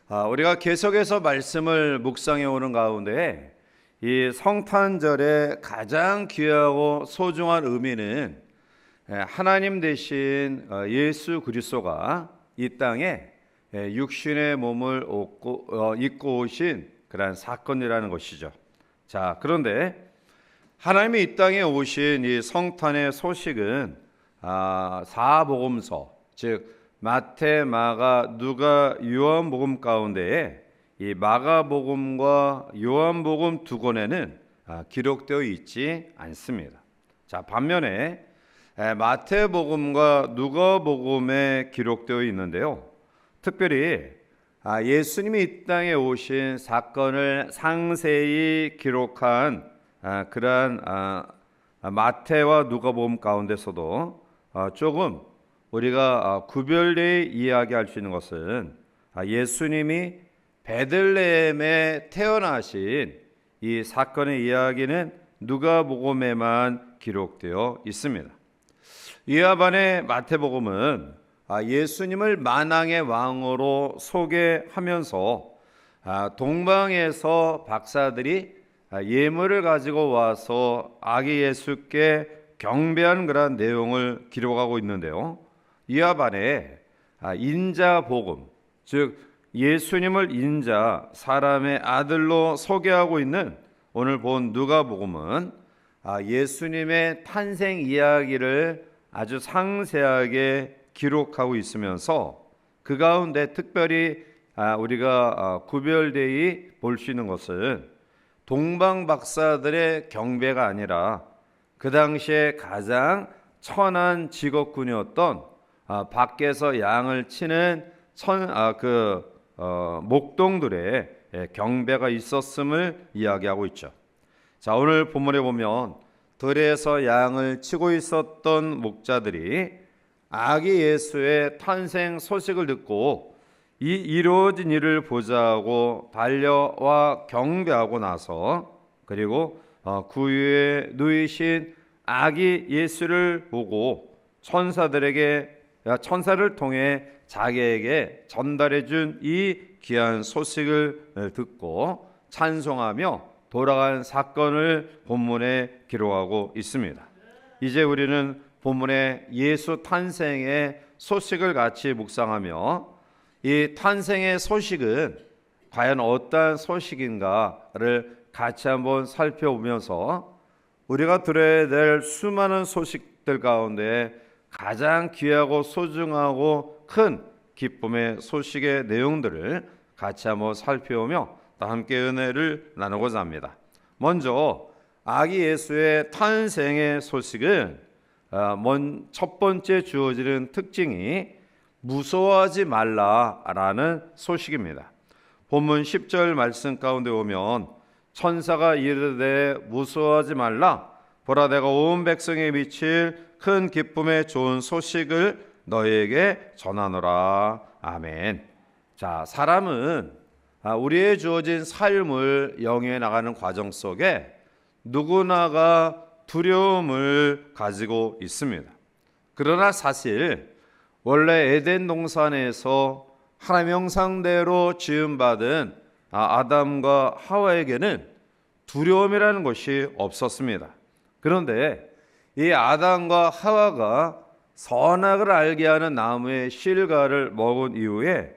우리가 계속해서 말씀을 묵상해 오는 가운데 이 성탄절의 가장 귀하고 소중한 의미는 하나님 대신 예수 그리스도가 이 땅에 육신의 몸을 입고 오신 그러한 사건이라는 것이죠. 자, 그런데 하나님이 이 땅에 오신 이 성탄의 소식은 사복음서, 즉 마태, 마가, 누가, 요한복음 가운데에 이 마가복음과 요한복음 두 권에는 기록되어 있지 않습니다. 자, 반면에 마태복음과 누가복음에 기록되어 있는데요. 특별히 예수님이 이 땅에 오신 사건을 상세히 기록한 그러한 마태와 누가복음 가운데서도 조금 우리가 구별되어 이야기할 수 있는 것은 예수님이 베들레헴에 태어나신 이 사건의 이야기는 누가복음에만 기록되어 있습니다. 이와 반해 마태복음은 예수님을 만왕의 왕으로 소개하면서 동방에서 박사들이 예물을 가지고 와서 아기 예수께 경배한 그런 내용을 기록하고 있는데요. 이와 반해 인자복음, 즉 예수님을 인자, 사람의 아들로 소개하고 있는 오늘 본 누가복음은 예수님의 탄생 이야기를 아주 상세하게 기록하고 있으면서 그 가운데 특별히 우리가 구별되이 볼 수 있는 것은 동방 박사들의 경배가 아니라 그 당시에 가장 천한 직업군이었던 밖에서 양을 치는 목동들의 경배가 있었음을 이야기하고 있죠. 자, 오늘 본문에 보면 들에서 양을 치고 있었던 목자들이 아기 예수의 탄생 소식을 듣고 이 이루어진 일을 보자고 달려와 경배하고 나서 그리고 구유에 누이신 아기 예수를 보고 천사를 통해 자기에게 전달해 준 이 귀한 소식을 듣고 찬송하며 돌아간 사건을 본문에 기록하고 있습니다. 이제 우리는 본문의 예수 탄생의 소식을 같이 묵상하며 이 탄생의 소식은 과연 어떠한 소식인가를 같이 한번 살펴보면서 우리가 들어야 될 수많은 소식들 가운데 가장 귀하고 소중하고 큰 기쁨의 소식의 내용들을 같이 한번 살펴보며 또 함께 은혜를 나누고자 합니다. 먼저 아기 예수의 탄생의 소식은 첫 번째 주어지는 특징이 무서워하지 말라라는 소식입니다. 본문 10절 말씀 가운데 보면 천사가 이르되 무서워하지 말라, 보라 내가 온 백성에 미칠 큰 기쁨의 좋은 소식을 너희에게 전하노라. 아멘. 자, 사람은 우리의 주어진 삶을 영위해 나가는 과정 속에 누구나가 두려움을 가지고 있습니다. 그러나 사실 원래 에덴 동산에서 하나님의 형상대로 지음받은 아담과 하와에게는 두려움이라는 것이 없었습니다. 그런데 이 아담과 하와가 선악을 알게 하는 나무의 실과를 먹은 이후에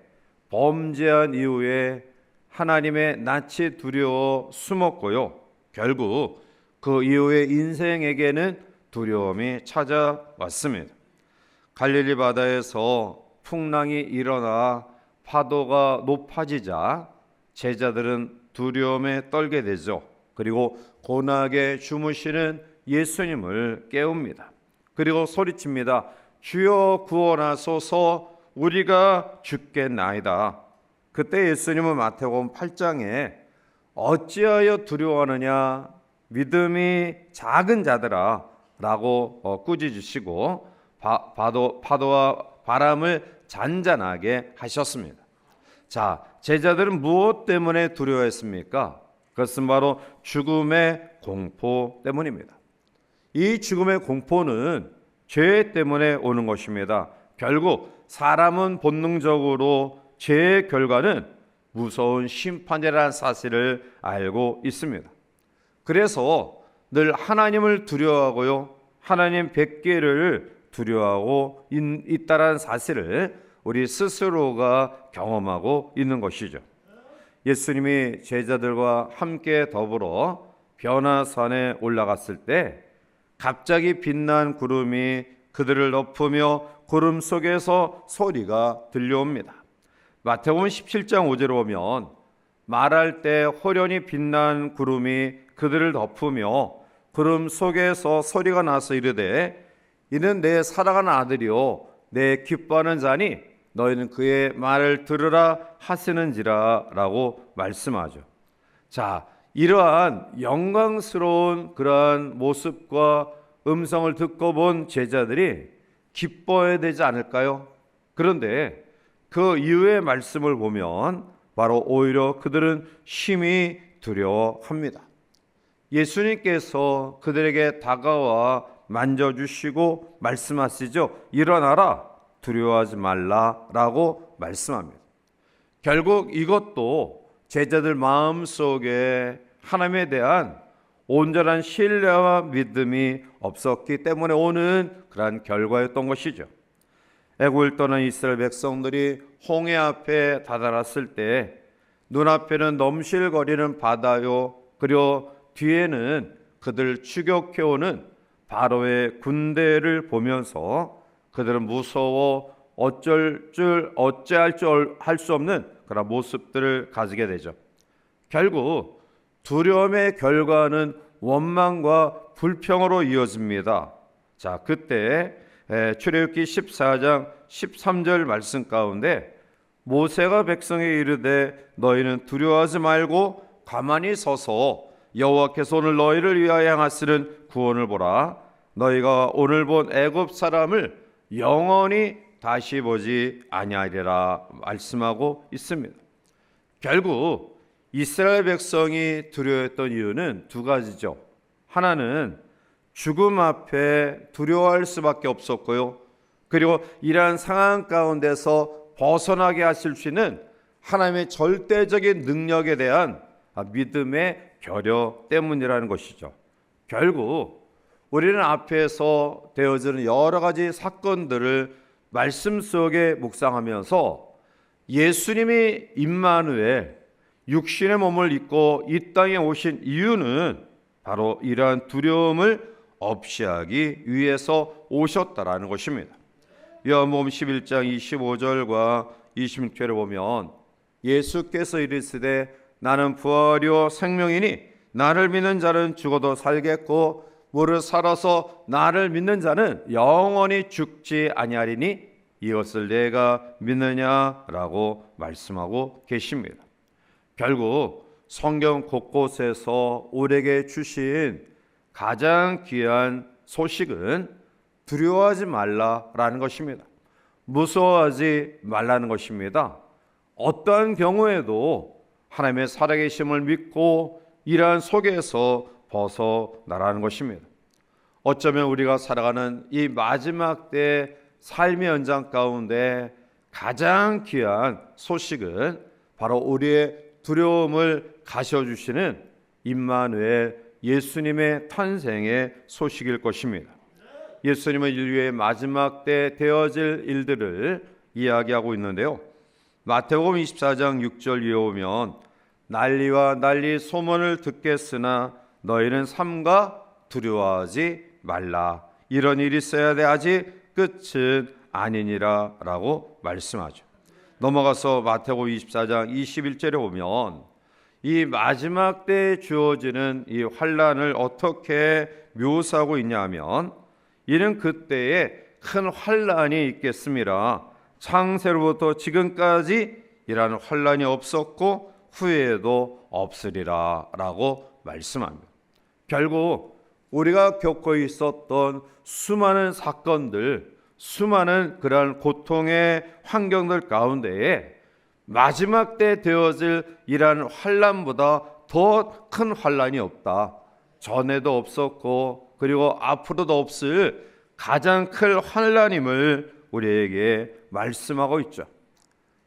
범죄한 이후에 하나님의 낯이 두려워 숨었고요. 결국 그 이후의 인생에게는 두려움이 찾아왔습니다. 갈릴리 바다에서 풍랑이 일어나 파도가 높아지자 제자들은 두려움에 떨게 되죠. 그리고 고나게 주무시는 예수님을 깨웁니다. 그리고 소리칩니다. 주여 구원하소서, 우리가 죽겠나이다. 그때 예수님은 마태복음 8장에 어찌하여 두려워하느냐, 믿음이 작은 자들아 라고 꾸짖으시고 파도와 바람을 잔잔하게 하셨습니다. 자, 제자들은 무엇 때문에 두려워했습니까? 그것은 바로 죽음의 공포 때문입니다. 이 죽음의 공포는 죄 때문에 오는 것입니다. 결국 사람은 본능적으로 죄의 결과는 무서운 심판이라는 사실을 알고 있습니다. 그래서 늘 하나님을 두려워하고요, 하나님 뵙기를 두려워하고 있다라는 사실을 우리 스스로가 경험하고 있는 것이죠. 예수님이 제자들과 함께 더불어 변화산에 올라갔을 때 갑자기 빛난 구름이 그들을 덮으며 구름 속에서 소리가 들려옵니다. 마태복음 17장 5절에 보면 말할 때 호련히 빛난 구름이 그들을 덮으며 구름 속에서 소리가 나서 이르되 이는 내 사랑하는 아들이요 내 기뻐하는 자니 너희는 그의 말을 들으라 하시는지라 라고 말씀하죠. 자, 이러한 영광스러운 그러한 모습과 음성을 듣고 본 제자들이 기뻐해야 되지 않을까요? 그런데 그 이후의 말씀을 보면 바로 오히려 그들은 심히 두려워합니다. 예수님께서 그들에게 다가와 만져주시고 말씀하시죠. 일어나라, 두려워하지 말라라고 말씀합니다. 결국 이것도 제자들 마음속에 하나님에 대한 온전한 신뢰와 믿음이 없었기 때문에 오는 그러한 결과였던 것이죠. 애굽을 떠난 이스라엘 백성들이 홍해 앞에 다다랐을 때 눈앞에는 넘실거리는 바다요, 그리고 뒤에는 그들 추격해오는 바로의 군대를 보면서 그들은 무서워 어찌할 줄 할 수 없는 그런 모습들을 가지게 되죠. 결국 두려움의 결과는 원망과 불평으로 이어집니다. 자, 그때 출애굽기 14장 13절 말씀 가운데 모세가 백성에게 이르되 너희는 두려워하지 말고 가만히 서서 여호와께서 오늘 너희를 위하여 행하시는 구원을 보라. 너희가 오늘 본 애굽 사람을 영원히 다시 보지 아니하리라 말씀하고 있습니다. 결국 이스라엘 백성이 두려워했던 이유는 두 가지죠. 하나는 죽음 앞에 두려워할 수밖에 없었고요. 그리고 이러한 상황 가운데서 벗어나게 하실 수 있는 하나님의 절대적인 능력에 대한 믿음의 결여 때문이라는 것이죠. 결국 우리는 앞에서 되어지는 여러 가지 사건들을 말씀 속에 묵상하면서 예수님이 임마누엘 육신의 몸을 입고 이 땅에 오신 이유는 바로 이러한 두려움을 없이 하기 위해서 오셨다라는 것입니다. 요한복음 11장 25절과 26절에 보면 예수께서 이르시되 나는 부활이요 생명이니 나를 믿는 자는 죽어도 살겠고 무릇 살아서 나를 믿는 자는 영원히 죽지 아니하리니 이것을 내가 믿느냐라고 말씀하고 계십니다. 결국 성경 곳곳에서 우리에게 주신 가장 귀한 소식은 두려워하지 말라라는 것입니다. 무서워하지 말라는 것입니다. 어떠한 경우에도 하나님의 살아계심을 믿고 이러한 속에서 벗어나라는 것입니다. 어쩌면 우리가 살아가는 이 마지막 때 삶의 연장 가운데 가장 귀한 소식은 바로 우리의 두려움을 가셔주시는 임마누엘 예수님의 탄생의 소식일 것입니다. 예수님은 인류의 마지막 때 되어질 일들을 이야기하고 있는데요. 마태복음 24장 6절 이에 오면 난리와 난리 소문을 듣겠으나 너희는 삼가 두려워하지 말라. 이런 일이 있어야 돼 아직 끝은 아니니라 라고 말씀하죠. 넘어가서 마태복음 24장 21절에 보면 이 마지막 때에 주어지는 이 환난을 어떻게 묘사하고 있냐 하면 이는 그때에 큰 환난이 있겠습니다. 창세로부터 지금까지 이라는 환난이 없었고 후에도 없으리라 라고 말씀합니다. 결국 우리가 겪고 있었던 수많은 사건들, 수많은 그러한 고통의 환경들 가운데에 마지막 때 되어질 이러한 환난보다 더 큰 환난이 없다. 전에도 없었고 그리고 앞으로도 없을 가장 큰 환난임을 우리에게 말씀하고 있죠.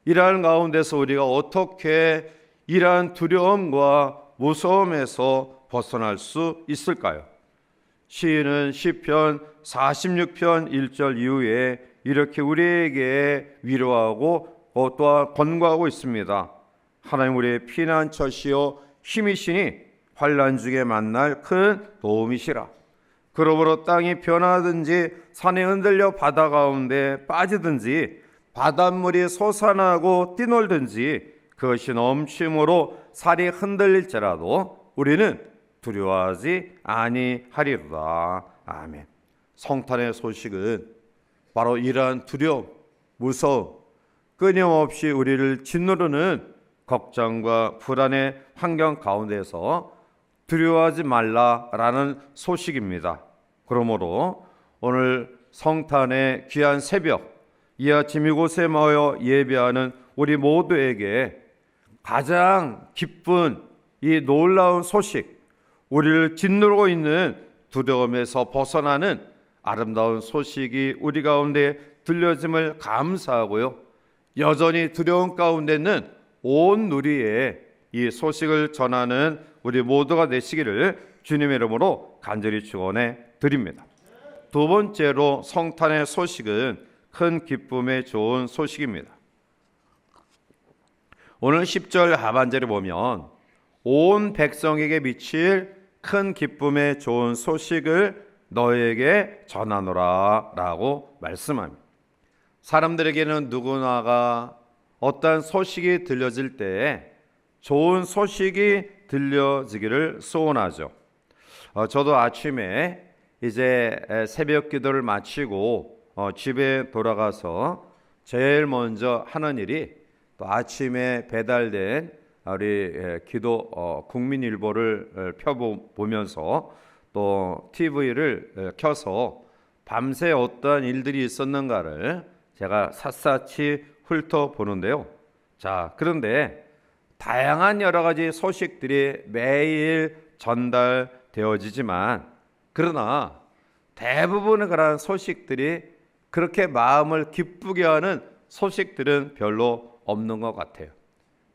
이러한 가운데서 우리가 어떻게 이러한 두려움과 무서움에서 벗어날 수 있을까요? 시인은 시편 46편 1절 이후에 이렇게 우리에게 위로하고 또한 권고하고 있습니다. 하나님 우리의 피난처시요 힘이시니 환난 중에 만날 큰 도움이시라. 그러므로 땅이 변하든지 산이 흔들려 바다 가운데 빠지든지 바닷물이 솟아나고 뛰놀든지 그것이 넘침으로 살이 흔들릴지라도 우리는 두려워하지 아니하리로다. 아멘. 성탄의 소식은 바로 이러한 두려움, 무서움, 끊임없이 우리를 짓누르는 걱정과 불안의 환경 가운데서 두려워하지 말라라는 소식입니다. 그러므로 오늘 성탄의 귀한 새벽, 이 아침 이곳에 모여 예배하는 우리 모두에게 가장 기쁜 이 놀라운 소식, 우리를 짓누르고 있는 두려움에서 벗어나는 아름다운 소식이 우리 가운데 들려짐을 감사하고요, 여전히 두려움 가운데는 온 누리에 이 소식을 전하는 우리 모두가 되시기를 주님의 이름으로 간절히 축원해 드립니다. 두 번째로 성탄의 소식은 큰 기쁨에 좋은 소식입니다. 오늘 10절 하반절에 보면 온 백성에게 미칠 큰 기쁨에 좋은 소식을 너에게 전하노라 라고 말씀합니다. 사람들에게는 누구나가 어떠한 소식이 들려질 때에 좋은 소식이 들려지기를 소원하죠. 저도 아침에 이제 새벽 기도를 마치고 집에 돌아가서 제일 먼저 하는 일이 또 아침에 배달된 우리 기도 국민일보를 펴보면서 또 TV를 켜서 밤새 어떠한 일들이 있었는가를 제가 샅샅이 훑어보는데요. 자, 그런데 다양한 여러 가지 소식들이 매일 전달되어지지만 그러나 대부분의 그런 소식들이 그렇게 마음을 기쁘게 하는 소식들은 별로 없는 것 같아요.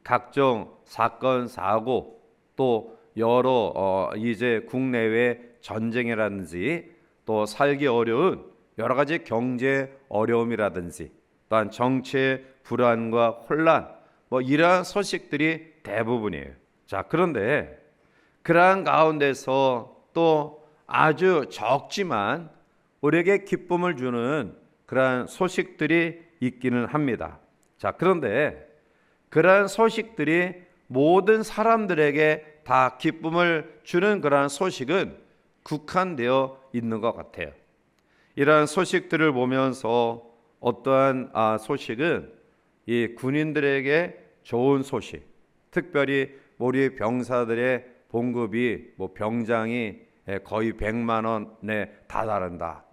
각종 사건, 사고, 또 여러 이제 국내외 전쟁이라든지 또 살기 어려운 여러 가지 경제 어려움이라든지 또한 정치의 불안과 혼란, 이러한 소식들이 대부분이에요. 자, 그런데 그러한 가운데서 또 아주 적지만 우리에게 기쁨을 주는 그러한 소식들이 있기는 합니다. 자, 그런데 그러한 소식들이 모든 사람들에게 다 기쁨을 주는 그러한 소식은 국한되어 있는 것 같아요. 이러한 소식들을 보면서 어떠한 소식은 이 군인들에게 좋은 소식, 특별히 우리 병사들의 봉급이 병장이 거의 100만 원에 다다른다.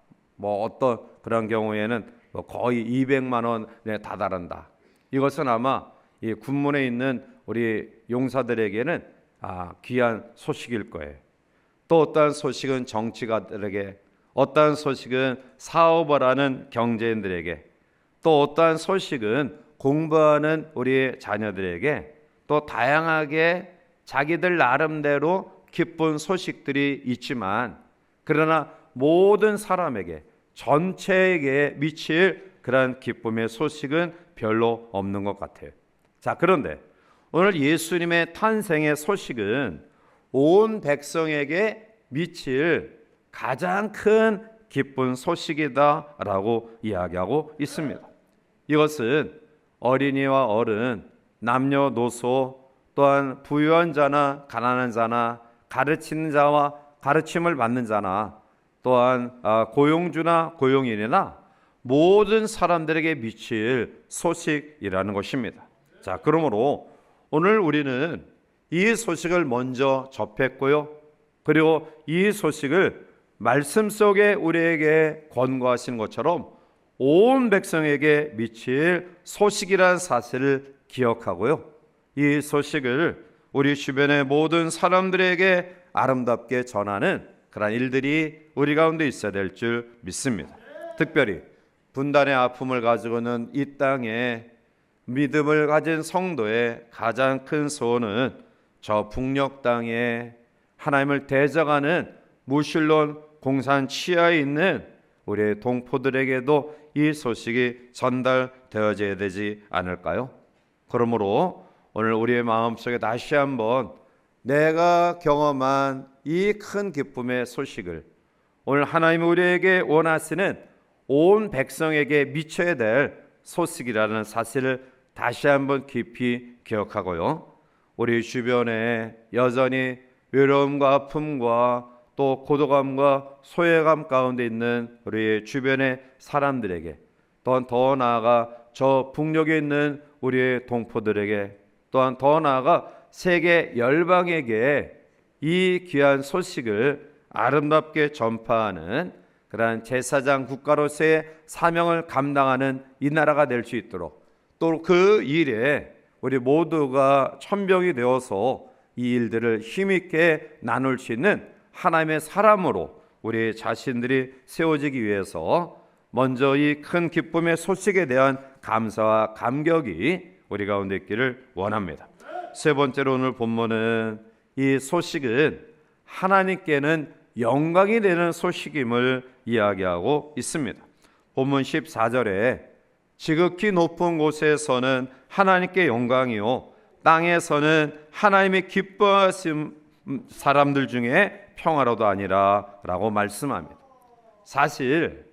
어떤 그런 경우에는 거의 200만 원에 다다른다. 이것은 아마 이 군문에 있는 우리 용사들에게는 귀한 소식일 거예요. 또 어떠한 소식은 정치가들에게, 어떠한 소식은 사업을 하는 경제인들에게, 또 어떠한 소식은 공부하는 우리 자녀들에게 또 다양하게 자기들 나름대로 기쁜 소식들이 있지만 그러나 모든 사람에게 전체에게 미칠 그런 기쁨의 소식은 별로 없는 것 같아요. 자, 그런데 오늘 예수님의 탄생의 소식은 온 백성에게 미칠 가장 큰 기쁜 소식이다라고 이야기하고 있습니다. 이것은 어린이와 어른, 남녀노소, 또한 부유한 자나 가난한 자나 가르치는 자와 가르침을 받는 자나 또한 고용주나 고용인이나 모든 사람들에게 미칠 소식이라는 것입니다. 자, 그러므로 오늘 우리는 이 소식을 먼저 접했고요. 그리고 이 소식을 말씀 속에 우리에게 권고하신 것처럼 온 백성에게 미칠 소식이라는 사실을 기억하고요. 이 소식을 우리 주변의 모든 사람들에게 아름답게 전하는 그런 일들이 우리 가운데 있어야 될 줄 믿습니다. 특별히 분단의 아픔을 가지고는 이 땅에 믿음을 가진 성도의 가장 큰 소원은 저 북녘 땅에 하나님을 대적하는 무신론 공산 치하에 있는 우리의 동포들에게도 이 소식이 전달되어져야 되지 않을까요? 그러므로 오늘 우리의 마음속에 다시 한번 내가 경험한 이 큰 기쁨의 소식을 오늘 하나님이 우리에게 원하시는 온 백성에게 미쳐야 될 소식이라는 사실을 다시 한번 깊이 기억하고요. 우리 주변에 여전히 외로움과 아픔과 또 고독함과 소외감 가운데 있는 우리 주변의 사람들에게, 또한 더 나아가 저 북녘에 있는 우리의 동포들에게, 또한 더 나아가 세계 열방에게 이 귀한 소식을 아름답게 전파하는 그러한 제사장 국가로서의 사명을 감당하는 이 나라가 될 수 있도록, 또 그 일에 우리 모두가 천병이 되어서 이 일들을 힘있게 나눌 수 있는 하나님의 사람으로 우리 자신들이 세워지기 위해서 먼저 이 큰 기쁨의 소식에 대한 감사와 감격이 우리 가운데 있기를 원합니다. 세 번째로 오늘 본문은 이 소식은 하나님께는 영광이 되는 소식임을 이야기하고 있습니다. 본문 14절에 지극히 높은 곳에서는 하나님께 영광이요 땅에서는 하나님이 기뻐하신 사람들 중에 평화로도 아니라 라고 말씀합니다. 사실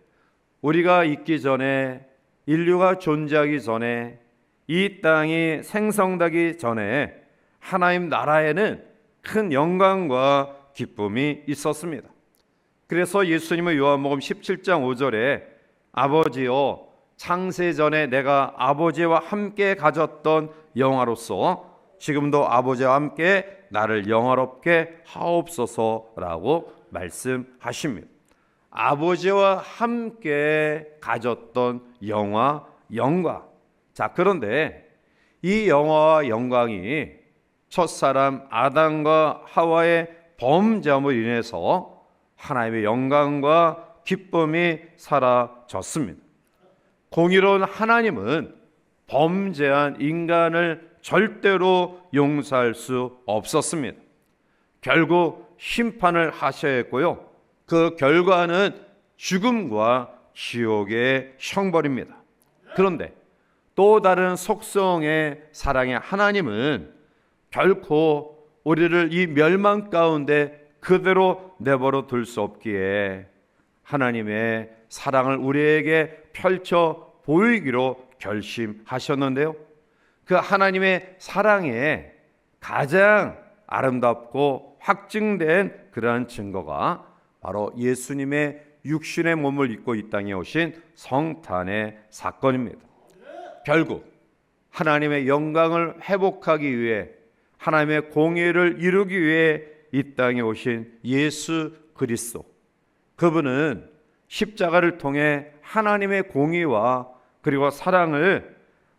우리가 있기 전에, 인류가 존재하기 전에, 이 땅이 생성되기 전에 하나님 나라에는 큰 영광과 기쁨이 있었습니다. 그래서 예수님은 요한복음 17장 5절에 아버지여 창세전에 내가 아버지와 함께 가졌던 영화로서 지금도 아버지와 함께 나를 영화롭게 하옵소서라고 말씀하십니다. 아버지와 함께 가졌던 영화, 영광. 자, 그런데 이 영화와 영광이 첫사람 아담과 하와의 범죄함으로 인해서 하나님의 영광과 기쁨이 사라졌습니다. 공의로운 하나님은 범죄한 인간을 절대로 용서할 수 없었습니다. 결국 심판을 하셔야 했고요. 그 결과는 죽음과 지옥의 형벌입니다. 그런데 또 다른 속성의 사랑의 하나님은 결코 우리를 이 멸망 가운데 그대로 내버려 둘 수 없기에 하나님의 사랑을 우리에게 펼쳐 보이기로 결심하셨는데요. 그 하나님의 사랑에 가장 아름답고 확증된 그러한 증거가 바로 예수님의 육신의 몸을 입고 이 땅에 오신 성탄의 사건입니다. 결국 하나님의 영광을 회복하기 위해, 하나님의 공의를 이루기 위해 이 땅에 오신 예수 그리스도, 그분은 십자가를 통해 하나님의 공의와 그리고 사랑을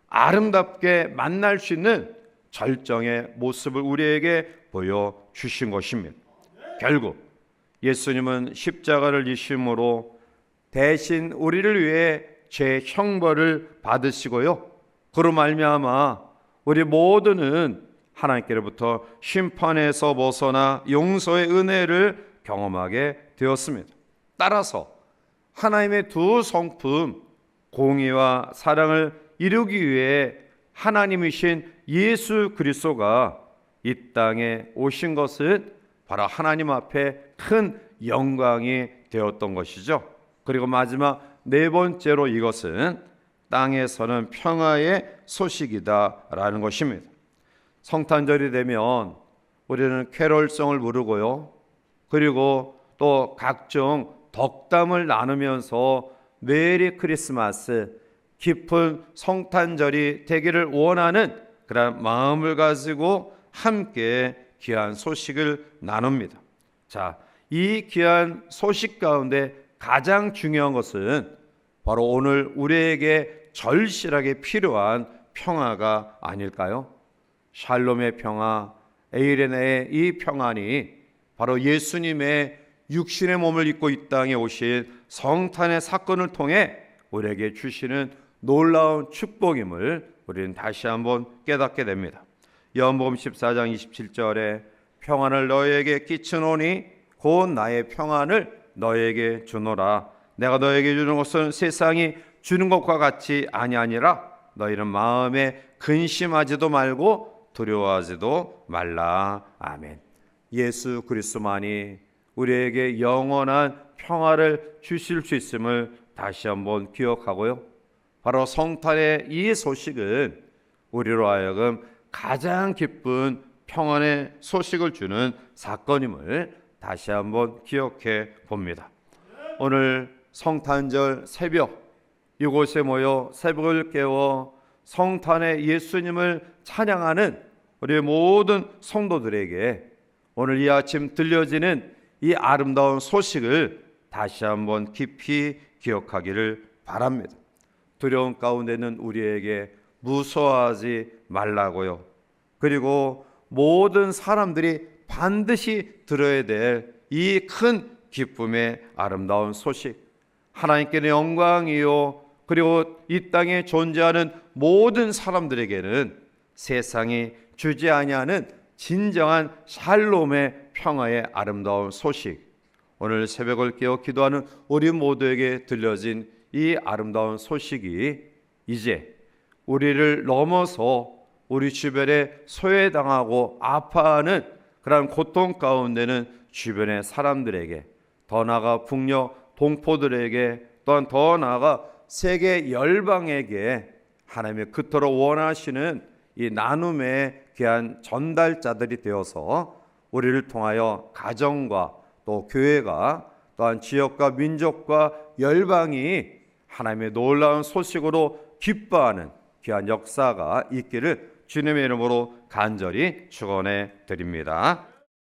아름답게 만날 수 있는 절정의 모습을 우리에게 보여주신 것입니다. 결국 예수님은 십자가를 지심으로 대신 우리를 위해 죄 형벌을 받으시고요, 그로 말미암아 우리 모두는 하나님께로부터 심판에서 벗어나 용서의 은혜를 경험하게 되었습니다. 따라서 하나님의 두 성품, 공의와 사랑을 이루기 위해 하나님이신 예수 그리스도가 이 땅에 오신 것은 바로 하나님 앞에 큰 영광이 되었던 것이죠. 그리고 마지막 네 번째로 이것은 땅에서는 평화의 소식이다라는 것입니다. 성탄절이 되면 우리는 캐롤송을 부르고요, 그리고 또 각종 덕담을 나누면서 메리 크리스마스, 깊은 성탄절이 되기를 원하는 그런 마음을 가지고 함께 귀한 소식을 나눕니다. 자, 이 귀한 소식 가운데 가장 중요한 것은 바로 오늘 우리에게 절실하게 필요한 평화가 아닐까요? 샬롬의 평화, 에이레네의 이 평안이 바로 예수님의 육신의 몸을 입고 이 땅에 오신 성탄의 사건을 통해 우리에게 주시는 놀라운 축복임을 우리는 다시 한번 깨닫게 됩니다. 요한복음 14장 27절에 평안을 너희에게 끼치노니 곧 나의 평안을 너희에게 주노라. 내가 너희에게 주는 것은 세상이 주는 것과 같이 아니하니라. 너희는 마음에 근심하지도 말고 두려워하지도 말라. 아멘. 예수 그리스도만이 우리에게 영원한 평화를 주실 수 있음을 다시 한번 기억하고요. 바로 성탄의 이 소식은 우리로 하여금 가장 기쁜 평안의 소식을 주는 사건임을 다시 한번 기억해 봅니다. 오늘 성탄절 새벽 이곳에 모여 새벽을 깨워 성탄의 예수님을 찬양하는 우리 모든 성도들에게 오늘 이 아침 들려지는 이 아름다운 소식을 다시 한번 깊이 기억하기를 바랍니다. 두려움 가운데는 우리에게 무서워하지 말라고요. 그리고 모든 사람들이 반드시 들어야 될 이 큰 기쁨의 아름다운 소식, 하나님께는 영광이요 그리고 이 땅에 존재하는 모든 사람들에게는 세상이 주지 아니하는 진정한 샬롬의 평화의 아름다운 소식, 오늘 새벽을 깨어 기도하는 우리 모두에게 들려진 이 아름다운 소식이 이제 우리를 넘어서 우리 주변에 소외당하고 아파하는 그런 고통 가운데는 주변의 사람들에게, 더 나아가 북녘 동포들에게, 또한 더 나아가 세계 열방에게 하나님의 그토록 원하시는 이 나눔의 귀한 전달자들이 되어서 우리를 통하여 가정과 또 교회가, 또한 지역과 민족과 열방이 하나님의 놀라운 소식으로 기뻐하는 귀한 역사가 있기를 주님의 이름으로 간절히 축원해 드립니다.